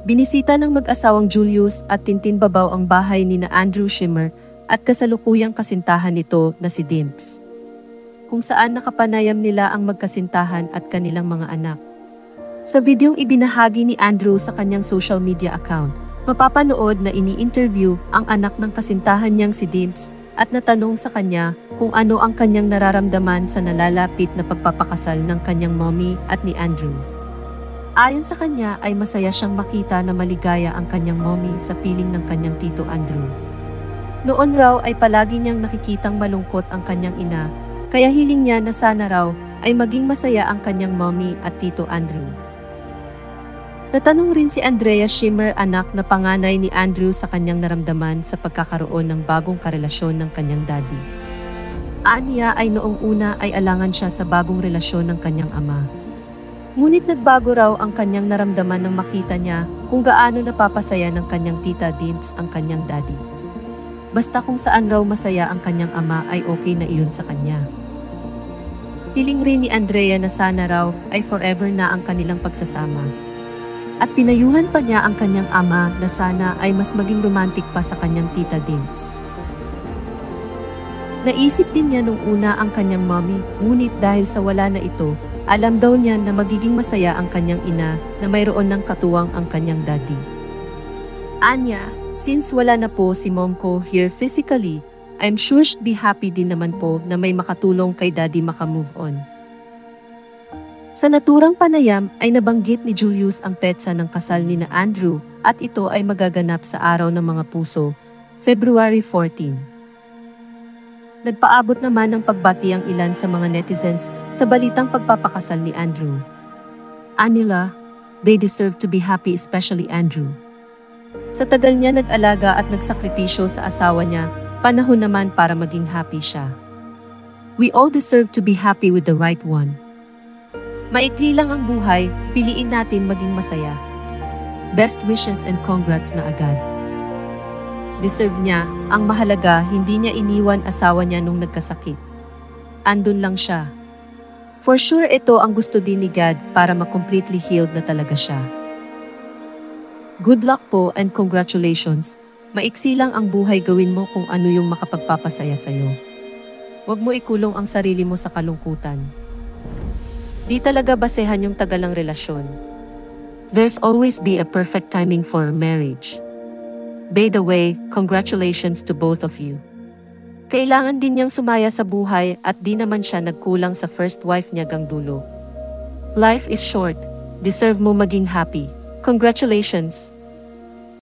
Binisita ng mag-asawang Julius at Tintin Babaw ang bahay ni na Andrew Schimmer at kasalukuyang kasintahan nito na si Dimps, kung saan nakapanayam nila ang magkasintahan at kanilang mga anak. Sa videong ibinahagi ni Andrew sa kanyang social media account, mapapanood na ini-interview ang anak ng kasintahan niyang si Dimps at natanong sa kanya kung ano ang kanyang nararamdaman sa nalalapit na pagpapakasal ng kanyang mommy at ni Andrew. Ayon sa kanya ay masaya siyang makita na maligaya ang kanyang mommy sa piling ng kanyang tito Andrew. Noon raw ay palagi niyang nakikitang malungkot ang kanyang ina, kaya hiling niya na sana raw ay maging masaya ang kanyang mommy at tito Andrew. Natanong rin si Andrea Schimmer, anak na panganay ni Andrew, sa kanyang naramdaman sa pagkakaroon ng bagong karelasyon ng kanyang daddy. Aniya ay noong una ay alangan siya sa bagong relasyon ng kanyang ama. Ngunit nagbago raw ang kanyang naramdaman nang makita niya kung gaano napapasaya ng kanyang tita Dimps ang kanyang daddy. Basta kung saan raw masaya ang kanyang ama ay okay na iyon sa kanya. Hiling rin ni Andrea na sana raw ay forever na ang kanilang pagsasama. At pinayuhan pa niya ang kanyang ama na sana ay mas maging romantic pa sa kanyang tita Dimps. Naisip din niya nung una ang kanyang mommy, ngunit dahil sa wala na ito, alam daw niya na magiging masaya ang kanyang ina na mayroon ng katuwang ang kanyang daddy. Anya, since wala na po si mom ko here physically, I'm sure she'd be happy din naman po na may makatulong kay daddy makamove on. Sa naturang panayam ay nabanggit ni Julius ang petsa ng kasal ni na Andrew at ito ay magaganap sa Araw ng Mga Puso, February 14. Nagpaabot naman ng pagbati ang ilan sa mga netizens sa balitang pagpapakasal ni Andrew. Anila, they deserve to be happy, especially Andrew. Sa tagal niya nag-alaga at nagsakripisyo sa asawa niya, panahon naman para maging happy siya. We all deserve to be happy with the right one. Maikli lang ang buhay, piliin natin maging masaya. Best wishes and congrats na agad. Deserve niya, ang mahalaga hindi niya iniwan asawa niya nung nagkasakit. Andun lang siya. For sure ito ang gusto din ni God para ma-completely healed na talaga siya. Good luck po and congratulations. Maiksi lang ang buhay, gawin mo kung ano yung makapagpapasaya sa'yo. Huwag mo ikulong ang sarili mo sa kalungkutan. Di talaga basehan yung tagalang relasyon. There's always be a perfect timing for marriage. By the way, congratulations to both of you. Kailangan din niyang sumaya sa buhay at di naman siya nagkulang sa first wife niya gang dulo. Life is short. Deserve mo maging happy. Congratulations!